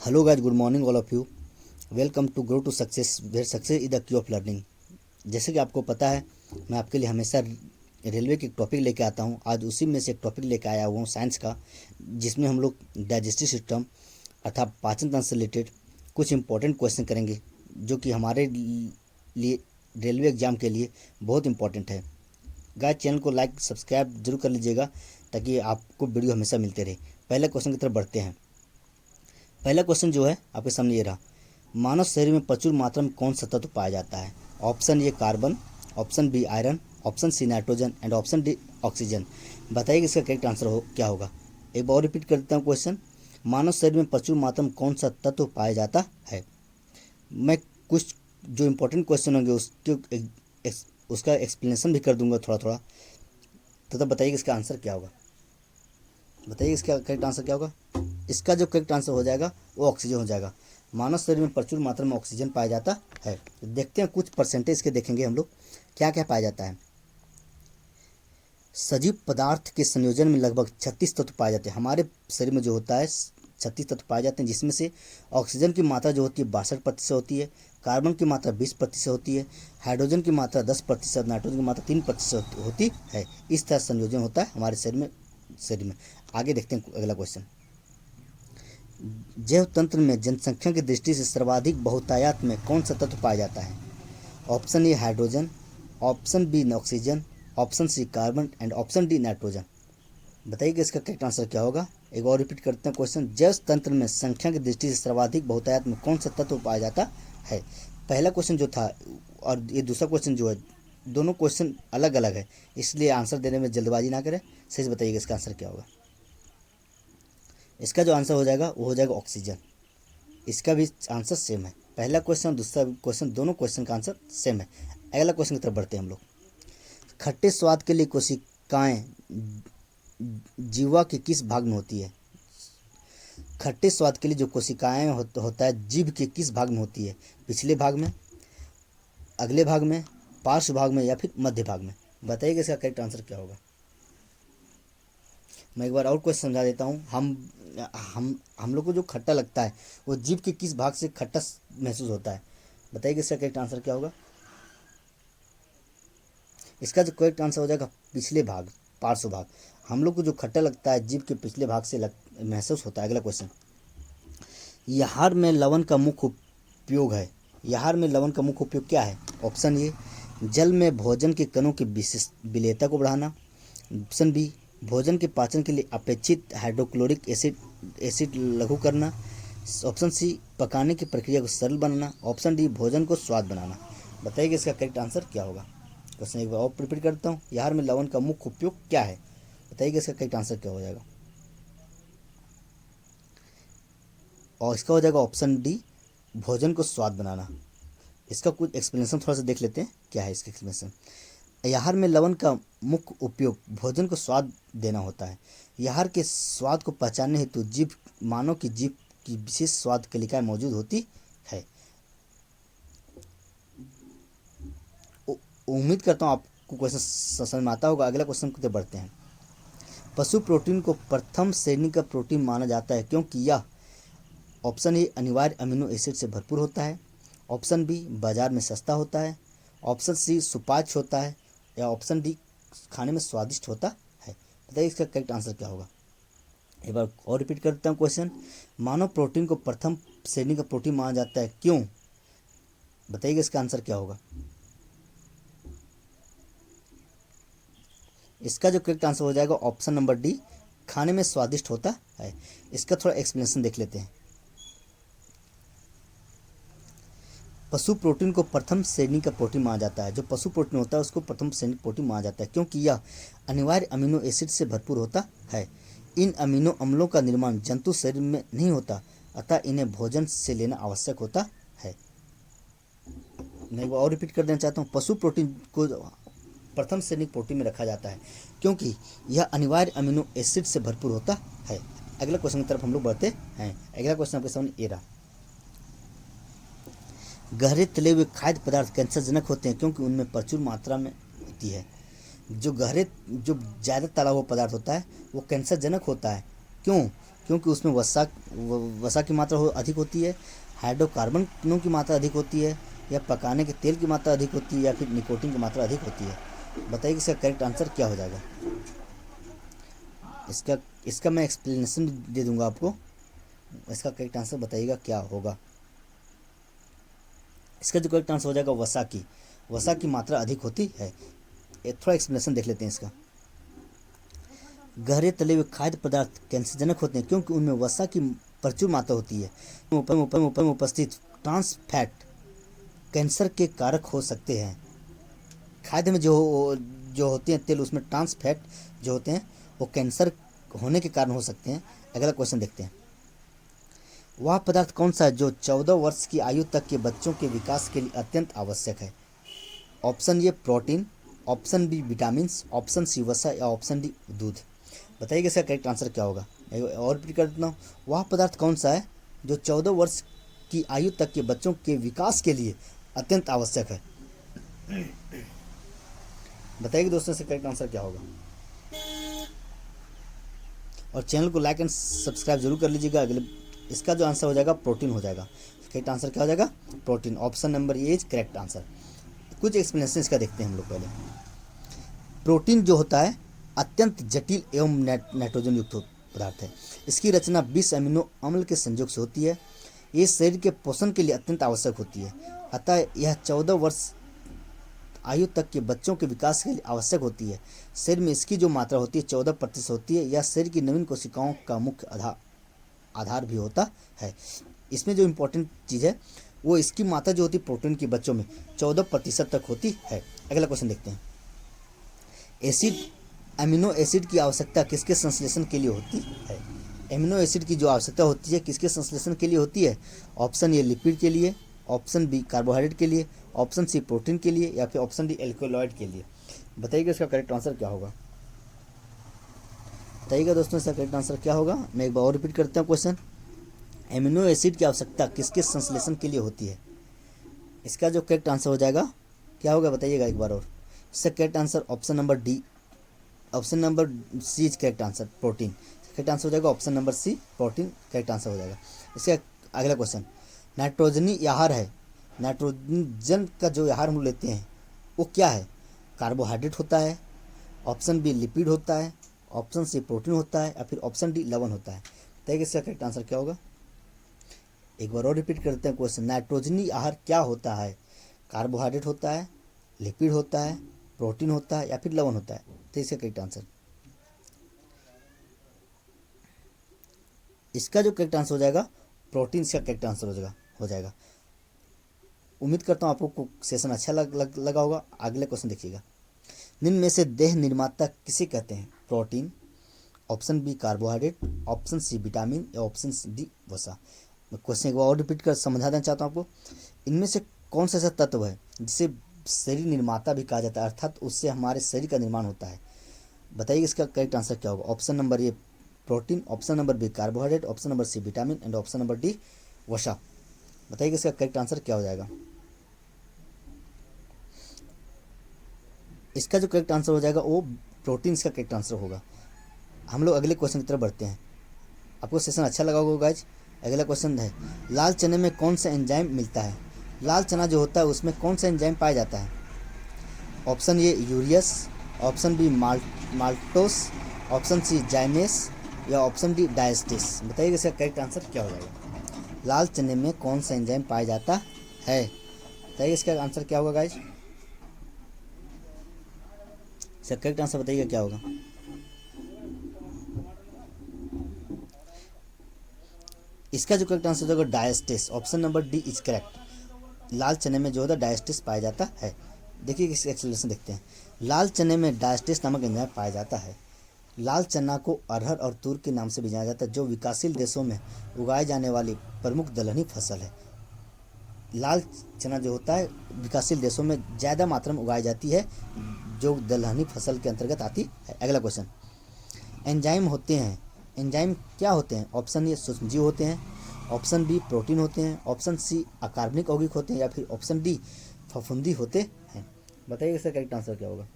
Hello guys, good morning all of you. Welcome to Grow to Success where success is the key of learning. जैसे कि आपको पता है, मैं आपके लिए हमेशा रेलवे की टॉपिक लेके आता हूँ। आज उसी में से एक टॉपिक लेके आया हुआ हूँ साइंस का, जिसमें हम लोग डाइजेस्टिव सिस्टम अर्थात पाचन तंत्र से रिलेटेड कुछ इंपॉर्टेंट क्वेश्चन करेंगे, जो कि हमारे लिए रेलवे एग्जाम के लिए बहुत इंपॉर्टेंट है। गाइज, चैनल को लाइक सब्सक्राइब जरूर कर लीजिएगा ताकि आपको वीडियो हमेशा मिलते रहे। पहले क्वेश्चन की तरफ बढ़ते हैं। पहला क्वेश्चन जो है आपके सामने ये रहा। मानव शरीर में प्रचुर मात्रा में कौन सा तत्व पाया जाता है? Option A carbon, option B iron, option C nitrogen and option D oxygen. बताइए कि इसका करेक्ट आंसर हो क्या होगा। एक बार रिपीट कर देता हूँ क्वेश्चन। मानव शरीर में प्रचुर मात्रा में कौन सा तत्व पाया जाता है? मैं कुछ जो इंपॉर्टेंट क्वेश्चन होंगे उसका एक्सप्लेनेशन भी कर दूंगा थोड़ा थोड़ा, तो तब बताइए इसका आंसर क्या होगा। बताइए इसका करेक्ट आंसर क्या होगा। इसका जो करेक्ट आंसर हो जाएगा वो ऑक्सीजन हो जाएगा। मानव शरीर में प्रचुर मात्रा में ऑक्सीजन पाया जाता है। देखते हैं कुछ परसेंटेज के, देखेंगे हम लोग क्या क्या पाया जाता है। सजीव पदार्थ के संयोजन में लगभग 36 तत्व पाए जाते हैं। हमारे शरीर में जो होता है 36 तत्व पाए जाते हैं, जिसमें से ऑक्सीजन की मात्रा जो होती है 62% होती है, कार्बन की मात्रा 20% होती है, हाइड्रोजन की मात्रा 10%, नाइट्रोजन की मात्रा 3% होती है। इस तरह संयोजन होता है हमारे शरीर में। आगे देखते हैं अगला क्वेश्चन। जैव तंत्र में जनसंख्या की दृष्टि से सर्वाधिक बहुतायत में कौन सा तत्व पाया जाता है? Option A hydrogen, option B oxygen, option C carbon and option D nitrogen. बताइए कि इसका करेक्ट आंसर क्या होगा। एक और रिपीट करते हैं क्वेश्चन। जैव तंत्र में संख्या की दृष्टि से सर्वाधिक बहुतायत में कौन सा तत्व पाया जाता है? पहला क्वेश्चन जो था और ये दूसरा क्वेश्चन जो है, दोनों क्वेश्चन अलग अलग है, इसलिए आंसर देने में जल्दबाजी ना करें। सही से बताइएगा इसका आंसर क्या होगा। इसका जो आंसर हो जाएगा वो हो जाएगा ऑक्सीजन। इसका भी आंसर सेम है। पहला क्वेश्चन और दूसरा क्वेश्चन, दोनों क्वेश्चन का आंसर सेम है। अगला क्वेश्चन की तरफ बढ़ते हैं हम लोग। खट्टे स्वाद के लिए कोशिकाएं जीवा के किस भाग में होती है? खट्टे स्वाद के लिए जो कोशिकाएं होता है जीभ के किस भाग में होती है? पिछले भाग में, अगले भाग में, पार्श्व भाग में या फिर मध्य भाग में? बताइएगा इसका करेक्ट आंसर क्या होगा। मैं एक बार और क्वेश्चन समझा देता हूँ। हम लोग को जो खट्टा लगता है वो जीभ के किस भाग से खट्टा महसूस होता है? बताइए इसका करेक्ट आंसर क्या होगा। इसका जो करेक्ट आंसर हो जाएगा पिछले भाग, पार्श्व भाग। हम लोग को जो खट्टा लगता है जीभ के पिछले भाग से महसूस होता है। अगला क्वेश्चन। यहार में लवण का मुख्य उपयोग है। यहार में लवण का मुख्य उपयोग क्या है? ऑप्शन ए जल में भोजन के कणों की विलेयता को बढ़ाना, ऑप्शन बी भोजन के पाचन के लिए अपेक्षित हाइड्रोक्लोरिक एसिड लघु करना, ऑप्शन सी पकाने की प्रक्रिया को सरल बनाना, ऑप्शन डी भोजन को स्वाद बनाना। बताइए इसका करेक्ट आंसर क्या होगा। क्वेश्चन एक बार और रिपीट करता हूँ। यहार में लवण का मुख्य उपयोग क्या है? बताइए इसका करेक्ट आंसर क्या हो जाएगा। और इसका हो जाएगा ऑप्शन डी भोजन को स्वाद बनाना। इसका कुछ एक्सप्लेनेशन थोड़ा सा देख लेते हैं, क्या है इसका एक्सप्लेनेशन। यहार में लवण का मुख्य उपयोग भोजन को स्वाद देना होता है। यहार के स्वाद को पहचानने हेतु मानव की जीभ की विशेष स्वाद कलिकाएं मौजूद होती है। उम्मीद करता हूँ आपको क्वेश्चन समझ में आता होगा। अगला क्वेश्चन की तरफ बढ़ते हैं। पशु प्रोटीन को प्रथम श्रेणी का प्रोटीन माना जाता है क्योंकि यह ऑप्शन ए अनिवार्य अमीनो एसिड से भरपूर होता है, ऑप्शन बी बाजार में सस्ता होता है, ऑप्शन सी सुपाच्य होता है, या ऑप्शन डी खाने में स्वादिष्ट होता है। बताइए इसका करेक्ट आंसर क्या होगा। एक बार और रिपीट करता हूँ क्वेश्चन। मानव प्रोटीन को प्रथम श्रेणी का प्रोटीन माना जाता है क्यों? बताइएगा इसका आंसर क्या होगा। इसका जो करेक्ट आंसर हो जाएगा ऑप्शन नंबर डी खाने में स्वादिष्ट होता है। इसका थोड़ा एक्सप्लेनेशन देख लेते हैं। पशु प्रोटीन को प्रथम श्रेणी का प्रोटीन माना जाता है। जो पशु प्रोटीन होता है उसको प्रथम श्रेणी प्रोटीन माना जाता है क्योंकि यह अनिवार्य अमीनो एसिड से भरपूर होता है। इन अमीनो अम्लों का निर्माण जंतु शरीर में नहीं होता, अतः इन्हें भोजन से लेना आवश्यक होता है। मैं एक बार और रिपीट कर देना चाहता हूँ। पशु प्रोटीन को प्रथम श्रेणी प्रोटीन में रखा जाता है क्योंकि यह अनिवार्य अमीनो एसिड से भरपूर होता है। अगला क्वेश्चन की तरफ हम लोग बढ़ते हैं। अगला क्वेश्चन आपके सामने ये रहा। गहरे तले हुए खाद्य पदार्थ कैंसरजनक होते हैं क्योंकि उनमें प्रचुर मात्रा में होती है। जो ज़्यादा तला हुआ पदार्थ होता है वो कैंसरजनक होता है। क्यों? क्योंकि उसमें वसा की मात्रा अधिक होती है, हाइड्रोकार्बनों की मात्रा अधिक होती है, या पकाने के तेल की मात्रा अधिक होती है, या फिर निकोटीन की मात्रा अधिक होती है। बताइए कि इसका करेक्ट आंसर क्या हो जाएगा। इसका इसका मैं एक्सप्लेनेशन दे दूंगा आपको। इसका करेक्ट आंसर बताइएगा क्या होगा। इसका जो करेक्ट आंसर हो जाएगा वसा की मात्रा अधिक होती है। थोड़ा एक्सप्लेनेशन देख लेते हैं इसका। गहरे तले हुए खाद्य पदार्थ कैंसरजनक होते हैं क्योंकि उनमें वसा की प्रचुर मात्रा होती है। ऊपर में उपस्थित ट्रांस फैट कैंसर के कारक हो सकते हैं। खाद्य में जो होते हैं तेल, उसमें ट्रांस फैट जो होते हैं वो कैंसर होने के कारण हो सकते हैं। अगला क्वेश्चन देखते हैं। वह पदार्थ कौन सा है जो 14 वर्ष की आयु तक के बच्चों के विकास के लिए अत्यंत आवश्यक है। Option A protein, option B vitamin, option C वसा, या ऑप्शन डी दूध। बताइए इसका करेक्ट आंसर क्या होगा। और रिपीट कर देता हूँ। वह पदार्थ कौन सा है जो 14 वर्ष की आयु तक के बच्चों के विकास के लिए अत्यंत आवश्यक है। बताइए दोस्तों इसका करेक्ट आंसर क्या होगा। और चैनल को लाइक एंड सब्सक्राइब जरूर कर लीजिएगा। अगले इसका जो आंसर हो जाएगा प्रोटीन हो जाएगा। करेक्ट आंसर क्या हो जाएगा, protein. Option number A is correct answer. कुछ एक्सप्लेनेशन इसका देखते हैं हम लोग पहले। प्रोटीन जो होता है अत्यंत जटिल एवं नाइट्रोजन युक्त पदार्थ है। इसकी रचना 20 अमीनो अम्ल के संयोग से होती है। ये शरीर के पोषण के लिए अत्यंत आवश्यक होती है। अतः यह 14 वर्ष आयु तक के बच्चों के विकास के लिए आवश्यक होती है। शरीर में इसकी जो मात्रा होती है 14% होती है। यह शरीर की नवीन कोशिकाओं का मुख्य आधार भी होता है। इसमें जो इम्पोर्टेंट चीज़ है वो इसकी मात्रा जो होती है प्रोटीन की बच्चों में 14% तक होती है। अगला क्वेश्चन देखते हैं। अमीनो एसिड की आवश्यकता किसके संश्लेषण के लिए होती है। एमिनो एसिड की जो आवश्यकता होती है किसके संश्लेषण के लिए होती है। ऑप्शन ए लिपिड के लिए, ऑप्शन बी कार्बोहाइड्रेट के लिए, ऑप्शन सी प्रोटीन के लिए, या फिर ऑप्शन डी एल्कोलॉइड के लिए। बताइएगा इसका करेक्ट आंसर क्या होगा। बताइएगा दोस्तों इसका करेक्ट आंसर क्या होगा। मैं एक बार और रिपीट करता हूँ क्वेश्चन। एमिनो एसिड की आवश्यकता किसके संश्लेषण के लिए होती है। इसका जो करेक्ट आंसर हो जाएगा क्या होगा बताइएगा एक बार और। इसका correct answer option number D, option number C is correct answer, protein. Correct answer हो जाएगा option number C, protein correct answer हो जाएगा। इसका अगला क्वेश्चन। नाइट्रोजनी आहार है, नाइट्रोजन का जो आहार हम लेते हैं वो क्या है। कार्बोहाइड्रेट होता है, ऑप्शन बी लिपिड होता है, ऑप्शन सी प्रोटीन होता है, या फिर ऑप्शन डी लवण होता है। बताइए इसका करेक्ट आंसर क्या होगा। एक बार और रिपीट करते हैं क्वेश्चन। नाइट्रोजनी आहार क्या होता है। कार्बोहाइड्रेट होता है, लिपिड होता है, प्रोटीन होता है, या फिर लवण होता है। तो इसका करेक्ट आंसर, इसका जो करेक्ट आंसर हो जाएगा प्रोटीन, इसका करेक्ट आंसर हो जाएगा। उम्मीद करता हूँ आपको सेशन अच्छा लगा होगा। अगले क्वेश्चन देखिएगा। निम्न में से देह निर्माता किसे कहते हैं। Protein, option B carbohydrate, option C vitamin, या ऑप्शन डी वसा। मैं क्वेश्चन एक बार और रिपीट कर समझाना चाहता हूँ आपको। इनमें से कौन सा ऐसा तत्व है जिसे शरीर निर्माता भी कहा जाता है, अर्थात उससे हमारे शरीर का निर्माण होता है। बताइए इसका करेक्ट आंसर क्या होगा। Option number A protein, option number B carbohydrate, option number C vitamin, and option number D वसा। बताइए इसका करेक्ट आंसर क्या हो जाएगा। इसका जो करेक्ट आंसर हो जाएगा वो प्रोटीन, इसका करेक्ट आंसर होगा। हम लोग अगले क्वेश्चन की तरफ बढ़ते हैं। आपको सेशन अच्छा लगा होगा गाइज। अगला क्वेश्चन है, लाल चने में कौन सा एंजाइम मिलता है। लाल चना जो होता है उसमें कौन सा एंजाइम पाया जाता है। Option A urease, option B maltose, option C zymase, या ऑप्शन डी डायस्टिस। बताइए इसका करेक्ट आंसर क्या हो जाएगा। लाल चने में कौन सा एंजाइम पाया जाता है। बताइए इसका आंसर क्या होगा गाइज। इसका करेक्ट आंसर बताइएगा क्या होगा। इसका जो करेक्ट आंसर होगा diastase, option number D is correct. लाल चने में जो होता है डायस्टिस पाया जाता है। देखिए इस एक्सप्लेनेशन देखते हैं। लाल चने में डायस्टिस नामक एंजाइम पाया जाता है। लाल चना को अरहर और तूर के नाम से भी जाना जाता है, जो विकासशील देशों में उगाए जाने वाली प्रमुख दलहनी फसल है। लाल चना जो होता है विकासशील देशों में ज़्यादा मात्रा में उगाई जाती है, जो दलहनी फसल के अंतर्गत आती है। अगला क्वेश्चन। एंजाइम होते हैं, एंजाइम क्या होते हैं। ऑप्शन ए सूक्ष्मजीव होते हैं, ऑप्शन बी प्रोटीन होते हैं, ऑप्शन सी अकार्बनिक यौगिक होते हैं, या फिर ऑप्शन डी फफूंदी होते हैं। बताइए इसका करेक्ट आंसर क्या होगा।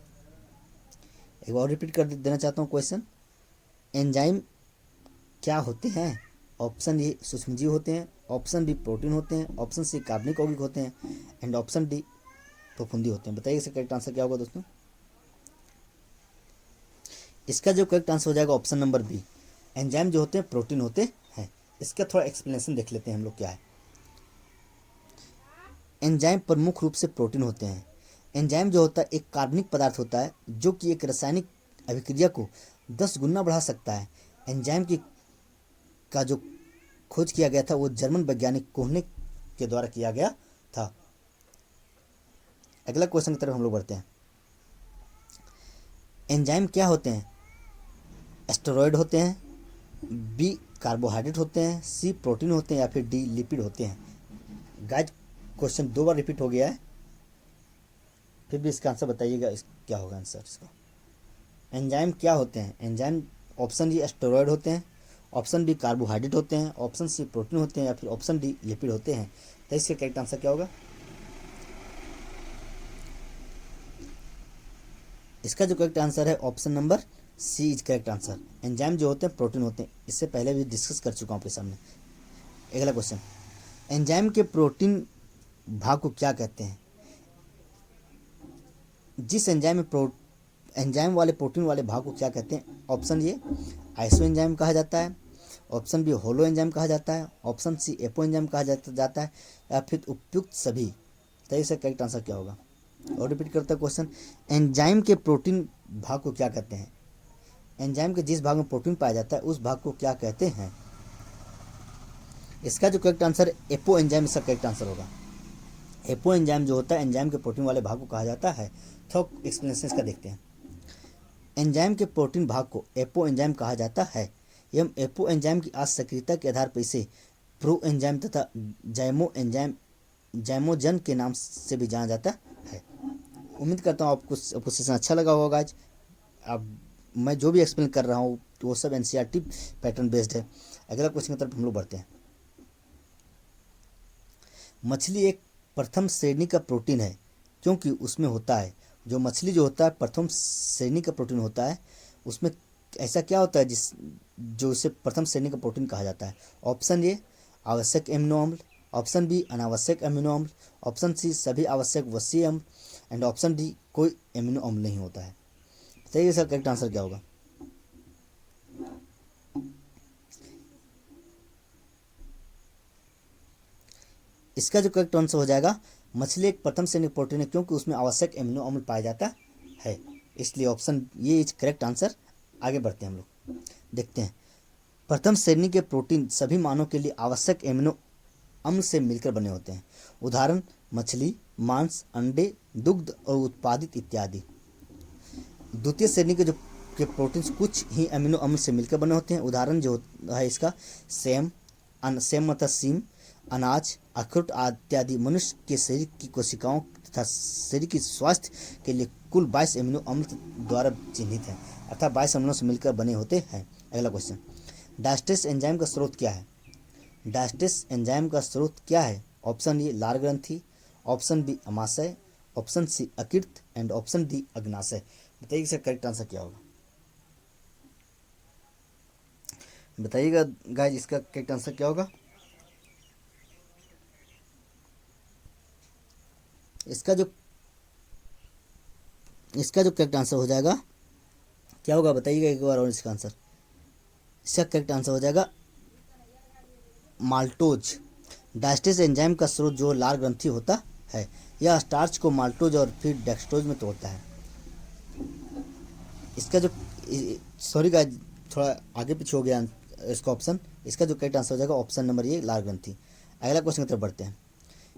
एक बार रिपीट कर देना चाहता हूँ क्वेश्चन। एंजाइम क्या होते हैं? ऑप्शन ए सूक्ष्मजीव होते हैं, ऑप्शन बी प्रोटीन होते हैं, ऑप्शन सी कार्बनिक यौगिक होते हैं एंड ऑप्शन डी फफूंदी होते हैं। बताइए इसका करेक्ट आंसर क्या होगा दोस्तों? इसका जो करेक्ट आंसर हो जाएगा ऑप्शन नंबर बी, एंजाइम जो होते हैं प्रोटीन होते हैं। इसका थोड़ा एक्सप्लेनेशन देख लेते हैं हम लोग क्या है। एंजाइम प्रमुख रूप से प्रोटीन होते हैं। एंजाइम जो होता है एक कार्बनिक पदार्थ होता है जो कि एक रासायनिक अभिक्रिया को 10 गुना बढ़ा सकता है। एंजाइम की का जो खोज किया गया था वो जर्मन वैज्ञानिक कोहने के द्वारा किया गया था। अगला क्वेश्चन की तरफ हम लोग बढ़ते हैं। एंजाइम क्या होते हैं? एस्टेरॉयड होते हैं, बी कार्बोहाइड्रेट होते हैं, सी प्रोटीन होते हैं या फिर डी लिपिड होते हैं। गाइस क्वेश्चन 2 बार रिपीट हो गया है, फिर भी इसका आंसर बताइएगा क्या होगा आंसर इसका। एंजाइम क्या होते हैं? एंजाइम ऑप्शन डी एस्टेरॉयड होते हैं, ऑप्शन बी कार्बोहाइड्रेट होते हैं, ऑप्शन सी प्रोटीन होते हैं या फिर ऑप्शन डी लिपिड होते हैं। तो इसका करेक्ट आंसर क्या होगा? इसका जो करेक्ट आंसर है option number C is correct answer. Enzyme जो होते हैं प्रोटीन होते हैं, इससे पहले भी डिस्कस कर चुका हूँ आपके सामने। अगला क्वेश्चन, एंजाइम के प्रोटीन भाग को क्या कहते हैं? जिस एंजाइम वाले प्रोटीन वाले भाग को क्या कहते हैं? ऑप्शन ए आइसो एंजाइम कहा जाता है, ऑप्शन बी होलो एंजाइम कहा जाता है, ऑप्शन सी एपो एंजाइम कहा जाता है या फिर उपयुक्त सभी। तो इसका करेक्ट आंसर क्या होगा? और रिपीट करता है क्वेश्चन, एंजाइम के प्रोटीन भाग को क्या कहते हैं? एंजाइम के जिस भाग में प्रोटीन पाया जाता है उस भाग को क्या कहते हैं? इसका जो करेक्ट आंसर एपो एंजाइम इसका करेक्ट आंसर होगा। एपो एंजाइम जो होता है एंजाइम के प्रोटीन वाले भाग को कहा जाता है। तो एक्सप्लेनेशन इसका देखते हैं। एंजाइम के प्रोटीन भाग को एपो एंजाइम कहा जाता है। एवं एपो एंजाइम की असक्रियता के आधार पर इसे प्रो एंजाइम तथा जैमोजन के नाम से भी जाना जाता है। उम्मीद करता हूँ आपको सेशन अच्छा लगा होगा। आज अब मैं जो भी एक्सप्लेन कर रहा हूँ वो सब एनसीईआरटी पैटर्न बेस्ड है। अगला क्वेश्चन की तरफ हम लोग बढ़ते हैं। मछली एक प्रथम श्रेणी का प्रोटीन है क्योंकि उसमें होता है, जो मछली जो होता है प्रथम श्रेणी का प्रोटीन होता है, उसमें ऐसा क्या होता है जो उसे प्रथम श्रेणी का प्रोटीन कहा जाता है? ऑप्शन ए आवश्यक एमिनो अम्ल, ऑप्शन बी अनावश्यक एमिनो अम्ल, ऑप्शन सी सभी आवश्यक वसीय अम्ल एंड ऑप्शन डी कोई एमिनो अम्ल नहीं होता है। बताइए इसका करेक्ट आंसर क्या होगा? इसका जो करेक्ट आंसर हो जाएगा, मछली एक प्रथम श्रेणी प्रोटीन है क्योंकि उसमें आवश्यक एमिनो अम्ल पाया जाता है, इसलिए ऑप्शन ये इज करेक्ट आंसर। आगे बढ़ते हैं हम लोग, देखते हैं। प्रथम श्रेणी के प्रोटीन सभी मानव के लिए आवश्यक एमिनो अम्ल से मिलकर बने होते हैं। उदाहरण मछली, मांस, अंडे, दुग्ध और उत्पादित इत्यादि। द्वितीय श्रेणी के प्रोटीन्स कुछ ही अमीनो अम्ल से मिलकर बने होते हैं। उदाहरण जो है इसका सेम मतलब सीम, अनाज, अखरोट इत्यादि मनुष्य के शरीर की कोशिकाओं तथा शरीर की स्वास्थ्य के लिए कुल 22 अमीनो अम्ल द्वारा चिन्हित हैं, अर्थात 22 अम्लों से मिलकर बने होते हैं। अगला क्वेश्चन, डायस्टेस एंजाइम का स्रोत क्या है? डायस्टेस एंजाइम का स्रोत क्या है? ऑप्शन ए लार ग्रंथि, ऑप्शन बी अमाशय, ऑप्शन सी अकीर्त एंड ऑप्शन डी अग्नाशय। बताइए इसका करेक्ट आंसर क्या होगा? बताइएगा गाइस इसका करेक्ट आंसर क्या होगा? इसका जो करेक्ट आंसर हो जाएगा क्या होगा? बताइएगा एक बार और इसका आंसर। इसका करेक्ट आंसर हो जाएगा माल्टोज। डायस्टेस एंजाइम का स्रोत जो लार ग्रंथि होता है, यह स्टार्च को माल्टोज और फिर डेक्सट्रोज में तोड़ता है। इसका जो सॉरी गाइस थोड़ा आगे पीछे हो गया इसका ऑप्शन। इसका जो करेक्ट आंसर हो जाएगा ऑप्शन नंबर ये लार ग्रंथि। अगला क्वेश्चन की तरफ बढ़ते हैं।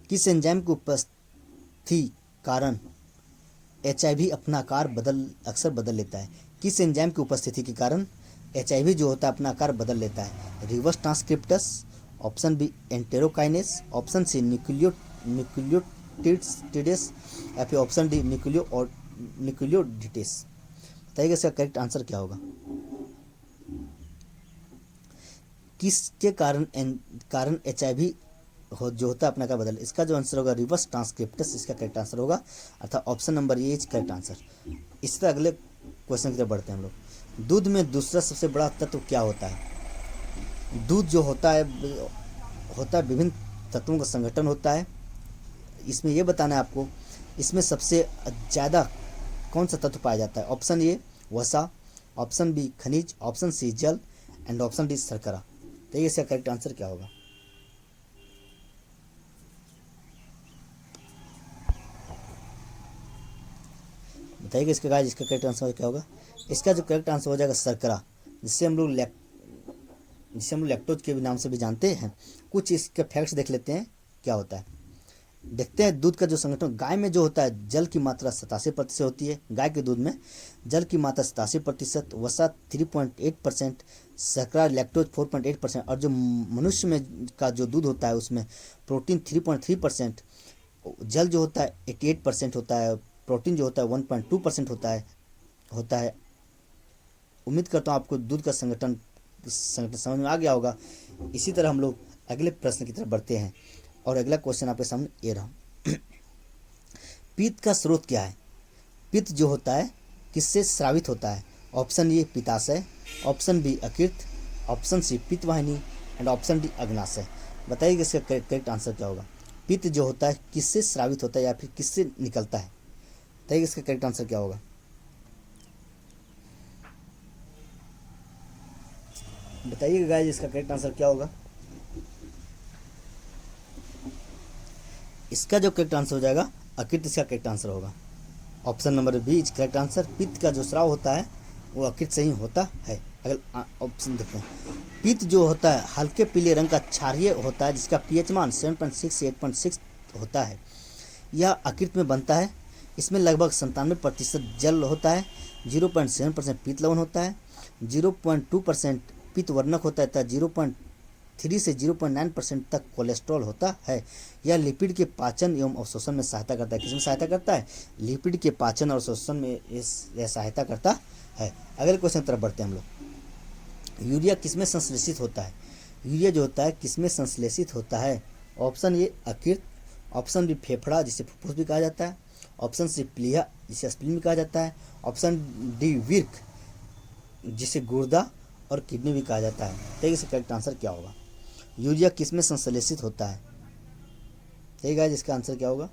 किस एंजाइम की उपस्थिति कारण HIV अपना आकार अक्सर बदल लेता है? किस एंजाइम की उपस्थिति के कारण HIV जो होता है अपना आकार बदल लेता है? Reverse transcriptase, option B enterokinase, option C nucleotidase या फिर ऑप्शन डी न्यूक्लियोडिटेस। बताइएगा इसका करेक्ट आंसर क्या होगा? किसके कारण HIV जो होता है अपना आकार बदल? इसका जो आंसर होगा रिवर्स ट्रांसक्रिप्टस, इसका करेक्ट आंसर होगा, अर्थात option number A is correct answer. इस तरह अगले क्वेश्चन की तरफ बढ़ते हैं हम लोग। दूध में दूसरा सबसे बड़ा तत्व क्या होता है? दूध जो होता है विभिन्न तत्वों का संगठन होता है। इसमें ये बताना है आपको, इसमें सबसे ज़्यादा कौन सा तत्व पाया जाता है। ऑप्शन ए वसा, ऑप्शन बी खनिज, ऑप्शन सी जल एंड ऑप्शन डी शर्करा। तो ये इसका करेक्ट आंसर क्या होगा। बताइएगा इसका गाइस, इसका करेक्ट आंसर क्या होगा। इसका जो करेक्ट आंसर हो जाएगा शर्करा, जिसे हम लोग लैक्टोज के नाम से भी जानते हैं। कुछ इसके फैक्ट्स देख लेते हैं क्या होता है। देखते हैं दूध का जो संगठन, गाय में जो होता है जल की मात्रा 87% होती है। गाय के दूध में जल की मात्रा 87%, वसा 3.8%, शर्करा लैक्टोज 4.8%, और जो मनुष्य में का जो दूध होता है उसमें प्रोटीन 3.3%, जल जो होता है 88% होता है, प्रोटीन जो होता है 1.2% होता है। उम्मीद करता हूँ आपको दूध का संगठन समझ में आ गया होगा। इसी तरह हम लोग अगले प्रश्न की तरफ बढ़ते हैं, और अगला क्वेश्चन आपके सामने ये रहा। पित्त का स्रोत क्या है। पित्त जो होता है किससे स्रावित होता है। ऑप्शन ए पित्ताशय, ऑप्शन बी यकृत, ऑप्शन सी पित्तवाहिनी एंड ऑप्शन डी अग्नाशय। बताइए कि इसका करेक्ट आंसर क्या होगा। पित्त जो होता है किससे स्रावित होता है या फिर किससे निकलता है। बताइए इसका करेक्ट आंसर क्या होगा। बताइएगा गाइस, इसका करेक्ट आंसर क्या होगा। इसका जो करेक्ट आंसर हो जाएगा यकृत, इसका करेक्ट आंसर होगा। Option number B is correct answer. पित्त का जो स्राव होता है वो यकृत से ही होता है। अगर ऑप्शन देखते हैं, पित्त जो होता है हल्के पीले रंग का क्षारीय होता है, जिसका पीएच मान 7.6 से 8.6 होता है। यह यकृत में बनता है। इसमें लगभग 97% जल होता है, 0.7% पित्त लवण होता है, 0.2% पित्त वर्णक होता है तथा 0.3 से 0.9% तक कोलेस्ट्रॉल होता है। यह लिपिड के पाचन एवं अवशोषण में सहायता करता है। किसमें सहायता करता है। लिपिड के पाचन और अवशोषण में यह सहायता करता है। अगले क्वेश्चन की तरफ बढ़ते हैं हम लोग। यूरिया किसमें संश्लेषित होता है। यूरिया जो होता है किसमें संश्लेषित होता है। ऑप्शन ए यकृत, ऑप्शन बी फेफड़ा जिसे फुफ्फुस भी कहा जाता है, ऑप्शन सी प्लीहा जिसे स्प्लीन भी कहा जाता है, ऑप्शन डी विर्क जिसे गुर्दा और किडनी भी कहा जाता है। तो इसका करेक्ट आंसर क्या होगा। यूरिया किसमें संश्लेषित होता है। ठीक है, इसका आंसर क्या होगा।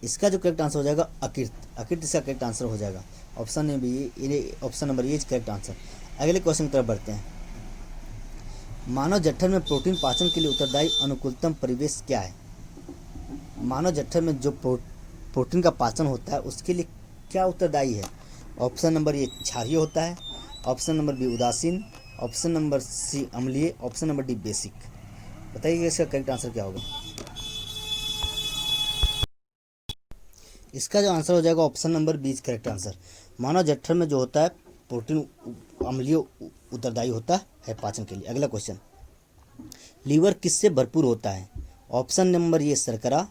इसका जो करेक्ट आंसर हो जाएगा यकृत। यकृत इसका करेक्ट आंसर हो जाएगा। Option number A is correct answer. अगले क्वेश्चन की तरफ बढ़ते हैं। मानव जठर में प्रोटीन पाचन के लिए उत्तरदायी अनुकूलतम परिवेश क्या है। मानव जठर में जो प्रोटीन का पाचन होता है उसके लिए क्या उत्तरदायी है। ऑप्शन नंबर ए क्षारीय होता है, ऑप्शन नंबर बी उदासीन, ऑप्शन नंबर सी अम्लीय, ऑप्शन नंबर डी बेसिक। बताइए इसका करेक्ट आंसर क्या होगा। इसका जो आंसर हो जाएगा option number B is correct answer. मानव जठर में जो होता है प्रोटीन अम्लीय उत्तरदायी होता है पाचन के लिए। अगला क्वेश्चन, लीवर किससे भरपूर होता है। ऑप्शन नंबर ए शर्करा,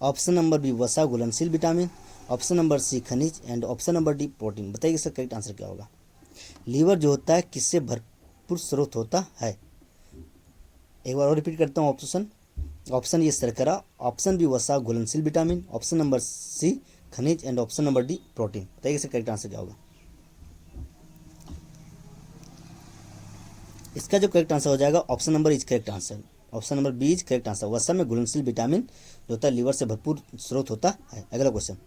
ऑप्शन नंबर बी वसा घुलनशील विटामिन, ऑप्शन नंबर सी खनिज and option number D protein. बताइए इसका करेक्ट आंसर क्या होगा। लीवर जो होता है किससे भरपूर स्रोत होता है। एक बार और रिपीट करता हूँ ऑप्शन। ऑप्शन ए शर्करा, ऑप्शन बी वसा घुलनशील विटामिन, ऑप्शन नंबर सी खनिज and option number D protein. बताइए इसका करेक्ट आंसर क्या होगा। इसका जो करेक्ट आंसर हो जाएगा option number is correct answer. Option number B is correct answer. वसा में घुलनशील विटामिन जो होता है लीवर से भरपूर स्रोत होता है। अगला क्वेश्चन,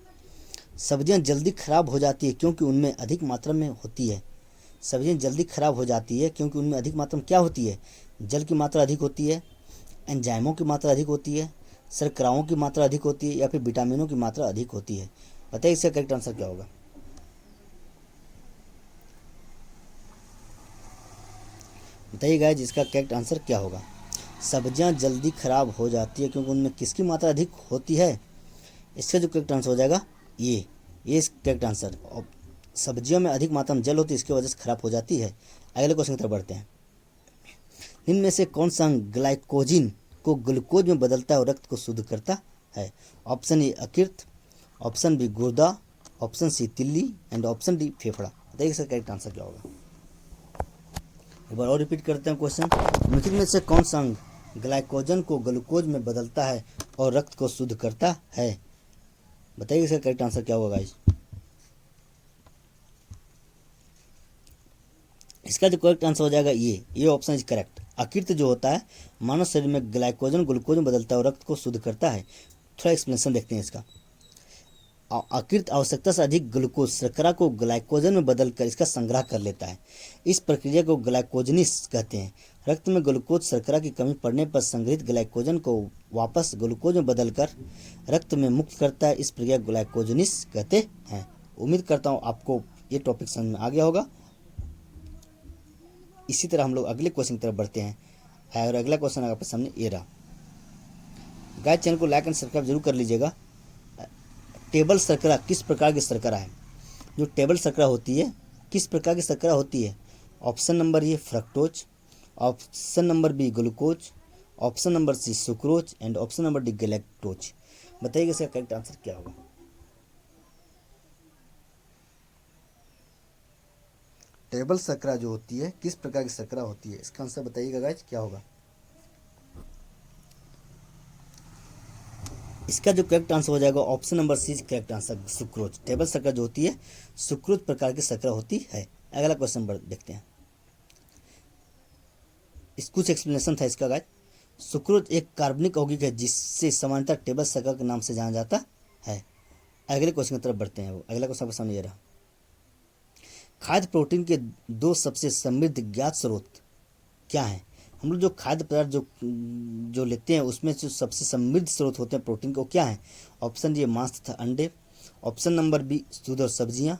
सब्जियां जल्दी खराब हो जाती है क्योंकि उनमें अधिक मात्रा में होती है। सब्जियां जल्दी खराब हो जाती है क्योंकि उनमें अधिक मात्रा में क्या होती है। जल की मात्रा अधिक होती है, एंजाइमों की मात्रा अधिक होती है, शर्कराओं की मात्रा अधिक होती है या फिर विटामिनों की मात्रा अधिक होती है। बताइए इसका करेक्ट आंसर क्या होगा। बताइए गाइस, जिसका करेक्ट आंसर क्या होगा। सब्जियां जल्दी खराब हो जाती है क्योंकि उनमें किसकी मात्रा अधिक होती है। इसका जो करेक्ट आंसर हो जाएगा ये करेक्ट आंसर। सब्जियों में अधिक मात्रा में जल होती है, इसकी वजह से खराब हो जाती है। अगले क्वेश्चन की तरफ बढ़ते हैं। इनमें से कौन सा ग्लाइकोजिन को ग्लूकोज में बदलता है और रक्त को शुद्ध करता है। ऑप्शन ए यकृत, ऑप्शन बी गुर्दा, ऑप्शन सी तिल्ली एंड ऑप्शन डी फेफड़ा। बताइए इसका करेक्ट आंसर क्या होगा। एक बार और रिपीट करते हैं क्वेश्चन। निम्नलिखित में से कौन सा ग्लाइकोजन को ग्लूकोज में बदलता है और रक्त को शुद्ध करता है। बताइए इसका करेक्ट आंसर क्या होगा गाइस। इसका जो करेक्ट आंसर हो जाएगा ये ऑप्शन इज करेक्ट। अकीर्त जो होता है मानव शरीर में ग्लाइकोजन ग्लूकोज में बदलता है और रक्त को शुद्ध करता है। थोड़ा एक्सप्लेनेशन देखते हैं इसका। अकीर्त आवश्यकता से अधिक ग्लूकोज शर्करा को ग्लाइकोजन में बदलकर इसका संग्रह कर लेता है। इस प्रक्रिया को ग्लाइकोजनिस कहते हैं। रक्त में ग्लूकोज शर्करा की कमी पड़ने पर संग्रहित ग्लाइकोजन को वापस ग्लूकोज में बदलकर रक्त में मुक्त करता है। इस प्रक्रिया ग्लाइकोजनिस कहते हैं। उम्मीद करता हूँ आपको ये टॉपिक समझ में आ गया होगा। इसी तरह हम लोग अगले क्वेश्चन की तरफ बढ़ते हैं और अगला क्वेश्चन आपके सामने ये रहा। गाइस चैनल को लाइक एंड सब्सक्राइब जरूर कर लीजिएगा। टेबल शर्करा किस प्रकार की शर्करा है? जो टेबल शर्करा होती है किस प्रकार की शर्करा होती है? Option number A fructose, option number B glucose, option number C sucrose and option number D galactose. बताइए इसका करेक्ट आंसर क्या होगा? टेबल शर्करा जो होती है किस प्रकार की शर्करा होती है? इसका आंसर बताइएगा गाइस क्या होगा? इसका जो करेक्ट आंसर हो जाएगा option number C correct answer sucrose. Table शर्करा जो होती है सुक्रोज प्रकार की शर्करा होती है। अगला क्वेश्चन देखते हैं। कुछ एक्सप्लेनेशन था इसका गाइस। सुक्रोज एक कार्बनिक यौगिक है जिससे सामान्यतः टेबल शर्करा के नाम से जाना जाता है। अगले क्वेश्चन की तरफ बढ़ते हैं। अगला क्वेश्चन आपके सामने ये रहा। खाद्य प्रोटीन के दो सबसे समृद्ध ज्ञात स्रोत क्या हैं? हम लोग जो खाद्य पदार्थ जो लेते हैं उसमें जो सबसे समृद्ध स्रोत होते हैं प्रोटीन को क्या है? ऑप्शन ए मांस तथा अंडे, ऑप्शन नंबर बी दूध और सब्जियां,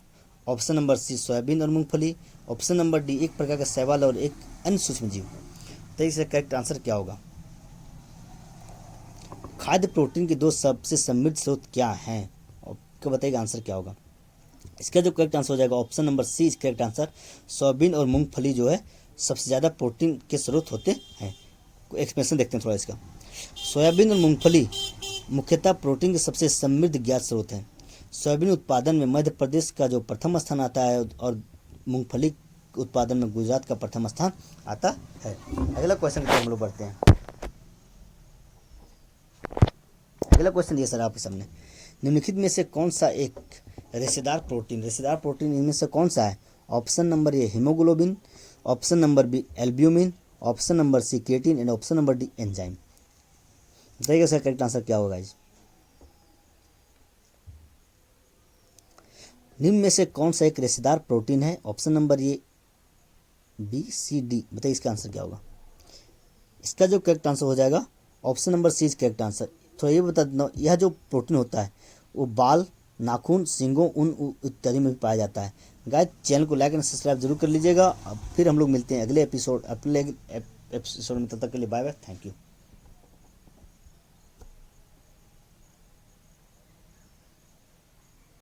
ऑप्शन नंबर सी सोयाबीन और मूंगफली, ऑप्शन नंबर डी एक प्रकार का शैवाल और एक अन्य सूक्ष्मजीव। तो इसका करेक्ट आंसर क्या होगा? खाद्य प्रोटीन के दो सबसे समृद्ध स्रोत क्या हैं? आपको बताइएगा आंसर क्या होगा? इसका जो करेक्ट आंसर हो जाएगा option number C is correct answer. Soybean और मूंगफली जो है सबसे ज़्यादा प्रोटीन के स्रोत होते हैं। एक्सप्लेनेशन देखते हैं थोड़ा इसका। सोयाबीन और मूंगफली मुख्यतः प्रोटीन के सबसे समृद्ध ज्ञात स्रोत हैं। सोयाबीन उत्पादन में मध्य प्रदेश का जो प्रथम स्थान आता है और मूंगफली उत्पादन में गुजरात का प्रथम स्थान आता है। अगला क्वेश्चन की तरफ हम लोग बढ़ते हैं। अगला क्वेश्चन ये सर आपके सामने। निम्नलिखित में से कौन सा एक रेशेदार प्रोटीन इनमें से कौन सा है? Option number A haemoglobin, option number B albumin, option number C keratin and option number D enzyme. बताइएगा इसका करेक्ट आंसर क्या होगा? निम्न में से कौन सा एक रेशेदार प्रोटीन है? Option number A B C D. बताइए इसका आंसर क्या होगा? इसका जो करेक्ट आंसर हो जाएगा option number C is correct answer. थोड़ा ये बता देना, यह जो प्रोटीन होता है वो बाल, नाखून, सींगों, ऊन इत्यादि में भी पाया जाता है। गाइस चैनल को लाइक एंड सब्सक्राइब जरूर कर लीजिएगा। अब फिर हम लोग मिलते हैं अगले एपिसोड में। तब तक के लिए बाय बाय, थैंक यू।